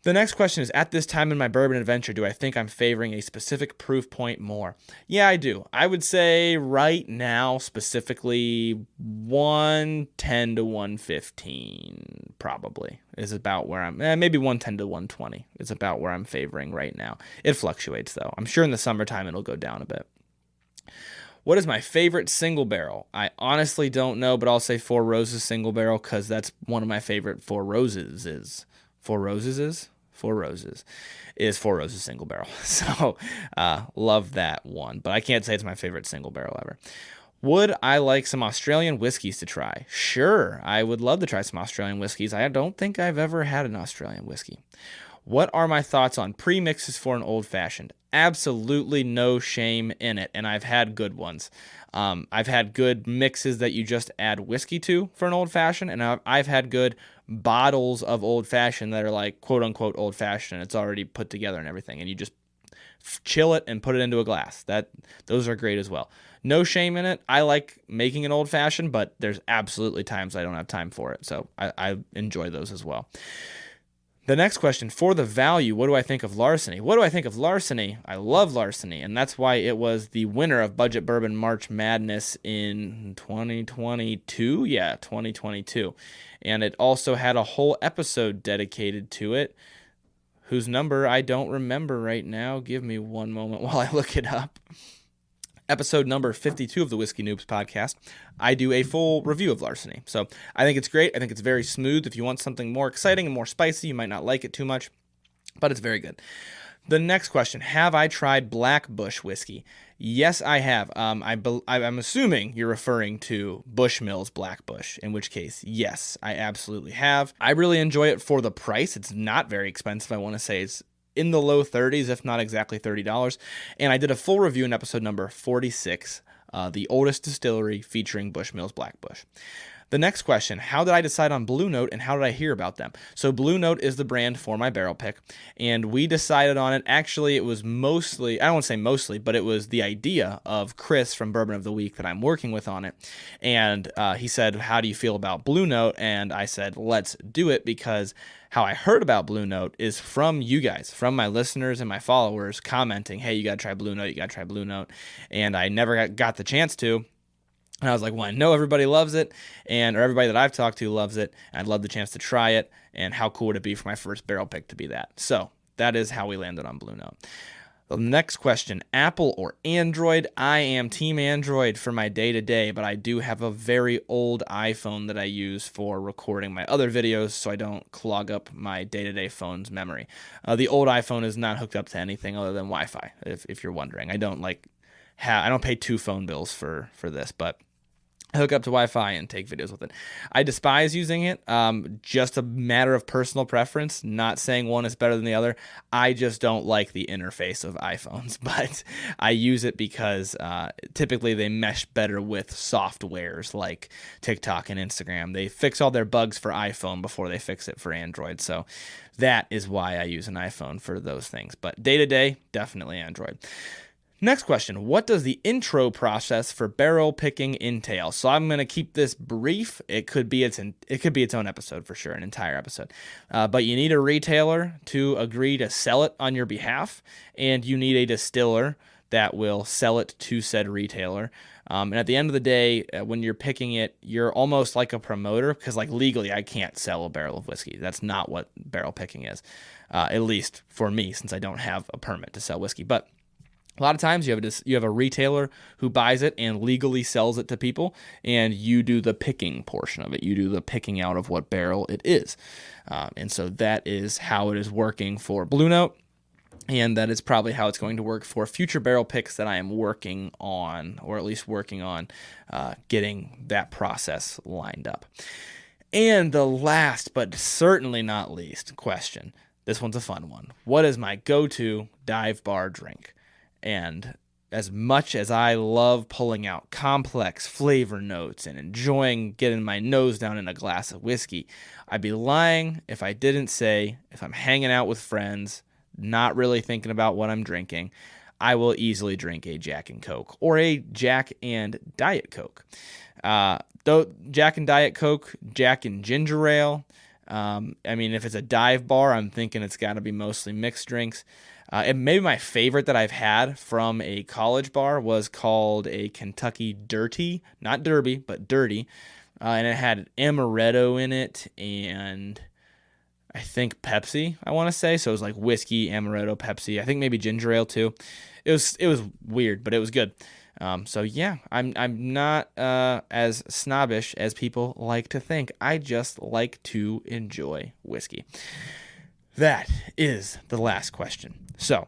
The next question is, at this time in my bourbon adventure, do I think I'm favoring a specific proof point more? Yeah, I do. I would say right now, specifically, 110 to 115 probably is about where I'm, maybe 110 to 120 is about where I'm favoring right now. It fluctuates, though. I'm sure in the summertime it'll go down a bit. What is my favorite single barrel? I honestly don't know, but I'll say Four Roses single barrel, because that's one of my favorite Four Roses is. Four Roses is Four Roses single barrel. So love that one, but I can't say it's my favorite single barrel ever. Would I like some Australian whiskeys to try? Sure, I would love to try some Australian whiskeys. I don't think I've ever had an Australian whiskey. What are my thoughts on pre-mixes for an old-fashioned? Absolutely no shame in it, and I've had good ones. I've had good mixes that you just add whiskey to for an old-fashioned, and I've had good bottles of old-fashioned that are like quote-unquote old-fashioned. It's already put together and everything, and you just chill it and put it into a glass. Those are great as well. No shame in it. I like making an old-fashioned, but there's absolutely times I don't have time for it, so I enjoy those as well. The next question, for the value, what do I think of Larceny? What do I think of Larceny? I love Larceny, and that's why it was the winner of Budget Bourbon March Madness in 2022. Yeah, 2022. And it also had a whole episode dedicated to it, whose number I don't remember right now. Give me one moment while I look it up. Episode number 52 of the Whiskey Noobs podcast, I do a full review of Larceny. So I think it's great. I think it's very smooth. If you want something more exciting and more spicy, you might not like it too much, but it's very good. The next question, have I tried Black Bush whiskey? Yes, I have. I'm assuming you're referring to Bushmill's Black Bush, in which case, yes, I absolutely have. I really enjoy it for the price. It's not very expensive. I want to say it's in the low 30s, if not exactly $30. And I did a full review in episode number 46, the oldest distillery featuring Bushmill's Black Bush. The next question, how did I decide on Blue Note and how did I hear about them? So Blue Note is the brand for my barrel pick, and we decided on it. Actually, it was mostly, I don't want to say mostly, but it was the idea of Chris from Bourbon of the Week that I'm working with on it. And he said, how do you feel about Blue Note? And I said, let's do it, because how I heard about Blue Note is from you guys, from my listeners and my followers commenting, hey, you got to try Blue Note, you got to try Blue Note. And I never got the chance to. And I was like, well, I know everybody loves it, or everybody that I've talked to loves it. And I'd love the chance to try it. And how cool would it be for my first barrel pick to be that? So that is how we landed on Blue Note. The next question, Apple or Android? I am team Android for my day-to-day, but I do have a very old iPhone that I use for recording my other videos so I don't clog up my day-to-day phone's memory. The old iPhone is not hooked up to anything other than Wi-Fi, if you're wondering. I don't pay two phone bills for this, but hook up to Wi-Fi and take videos with it. I despise using it. Just a matter of personal preference, not saying one is better than the other. I just don't like the interface of iPhones, but I use it because typically they mesh better with softwares like TikTok and Instagram. They fix all their bugs for iPhone before they fix it for Android. So that is why I use an iPhone for those things. But day to day, definitely Android. Next question, what does the intro process for barrel picking entail? So I'm going to keep this brief. It could be its own episode for sure, an entire episode. But you need a retailer to agree to sell it on your behalf, and you need a distiller that will sell it to said retailer. And at the end of the day, when you're picking it, you're almost like a promoter because, like, legally, I can't sell a barrel of whiskey. That's not what barrel picking is, at least for me, since I don't have a permit to sell whiskey. But a lot of times you have a retailer who buys it and legally sells it to people, and you do the picking portion of it. You do the picking out of what barrel it is. And so that is how it is working for Blue Note, and that is probably how it's going to work for future barrel picks that I am working on, or at least working on getting that process lined up. And the last, but certainly not least, question. This one's a fun one. What is my go-to dive bar drink? And as much as I love pulling out complex flavor notes and enjoying getting my nose down in a glass of whiskey, I'd be lying if I didn't say, if I'm hanging out with friends, not really thinking about what I'm drinking, I will easily drink a Jack and Coke or a Jack and Diet Coke. Though Jack and Diet Coke, Jack and Ginger Ale. If it's a dive bar, I'm thinking it's got to be mostly mixed drinks. And maybe my favorite that I've had from a college bar was called a Kentucky Dirty, not Derby, but Dirty. And it had amaretto in it and I think Pepsi, I want to say. So it was like whiskey, amaretto, Pepsi. I think maybe ginger ale too. It was weird, but it was good. So yeah, I'm not as snobbish as people like to think. I just like to enjoy whiskey. That is the last question. So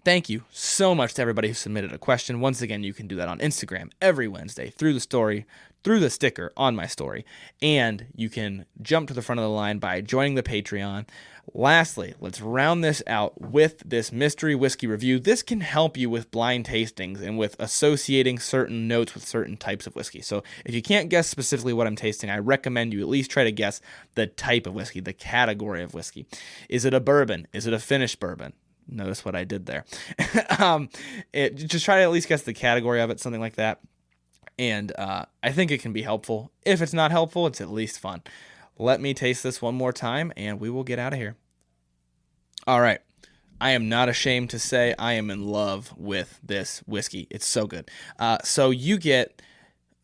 thank you so much to everybody who submitted a question. Once again, you can do that on Instagram every Wednesday through the sticker on my story. And you can jump to the front of the line by joining the Patreon. Lastly, let's round this out with this mystery whiskey review. This can help you with blind tastings and with associating certain notes with certain types of whiskey. So if you can't guess specifically what I'm tasting, I recommend you at least try to guess the type of whiskey, the category of whiskey. Is it a bourbon? Is it a finished bourbon? Notice what I did there. Just try to at least guess the category of it, something like that. And I think it can be helpful. If it's not helpful, it's at least fun. Let me taste this one more time, and we will get out of here. All right. I am not ashamed to say I am in love with this whiskey. It's so good. So you get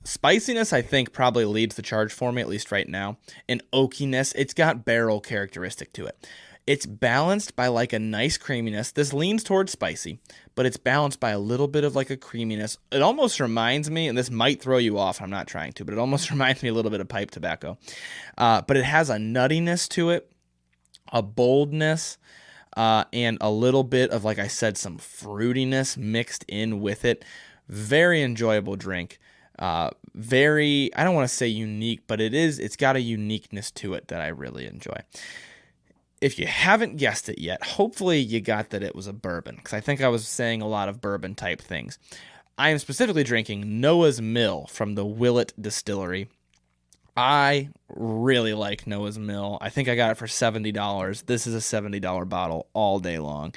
spiciness, I think, probably leads the charge for me, at least right now. And oakiness, it's got barrel characteristic to it. It's balanced by like a nice creaminess. This leans towards spicy, but it's balanced by a little bit of like a creaminess. It almost reminds me, and this might throw you off, I'm not trying to, but it almost reminds me a little bit of pipe tobacco. But it has a nuttiness to it, a boldness, and a little bit of, like I said, some fruitiness mixed in with it. Very enjoyable drink. Very, I don't want to say unique, but it's got a uniqueness to it that I really enjoy. If you haven't guessed it yet, hopefully you got that it was a bourbon, because I think I was saying a lot of bourbon type things. I am specifically drinking Noah's Mill from the Willett Distillery. I really like Noah's Mill. I think I got it for $70. This is a $70 bottle all day long,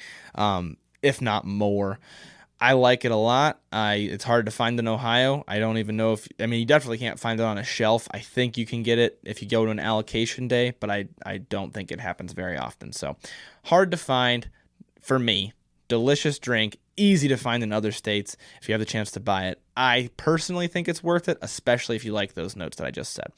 if not more. I like it a lot. It's hard to find in Ohio. I don't even know you definitely can't find it on a shelf. I think you can get it if you go to an allocation day, but I don't think it happens very often. So hard to find for me. Delicious drink, easy to find in other states if you have the chance to buy it. I personally think it's worth it, especially if you like those notes that I just said.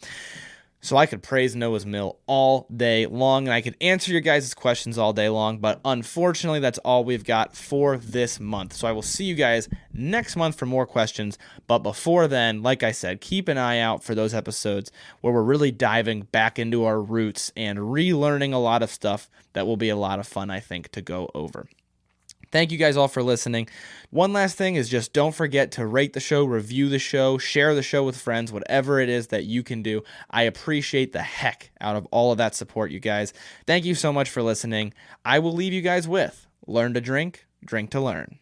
So I could praise Noah's Mill all day long, and I could answer your guys' questions all day long, but unfortunately, that's all we've got for this month. So I will see you guys next month for more questions, but before then, like I said, keep an eye out for those episodes where we're really diving back into our roots and relearning a lot of stuff that will be a lot of fun, I think, to go over. Thank you guys all for listening. One last thing is just don't forget to rate the show, review the show, share the show with friends, whatever it is that you can do. I appreciate the heck out of all of that support, you guys. Thank you so much for listening. I will leave you guys with learn to drink, drink to learn.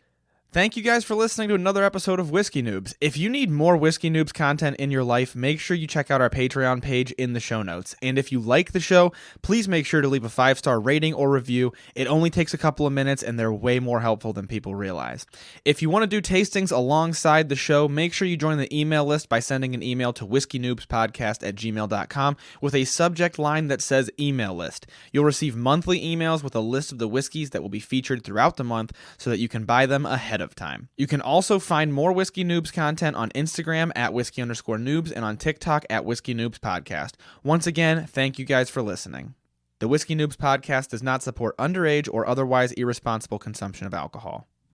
Thank you guys for listening to another episode of Whiskey Noobs. If you need more Whiskey Noobs content in your life, make sure you check out our Patreon page in the show notes. And if you like the show, please make sure to leave a 5-star rating or review. It only takes a couple of minutes and they're way more helpful than people realize. If you want to do tastings alongside the show, make sure you join the email list by sending an email to whiskeynoobspodcast@gmail.com with a subject line that says email list. You'll receive monthly emails with a list of the whiskeys that will be featured throughout the month so that you can buy them ahead of time. You can also find more Whiskey Noobs content on Instagram at whiskey_noobs and on TikTok at Whiskey Noobs Podcast. Once again, thank you guys for listening. The Whiskey Noobs Podcast does not support underage or otherwise irresponsible consumption of alcohol.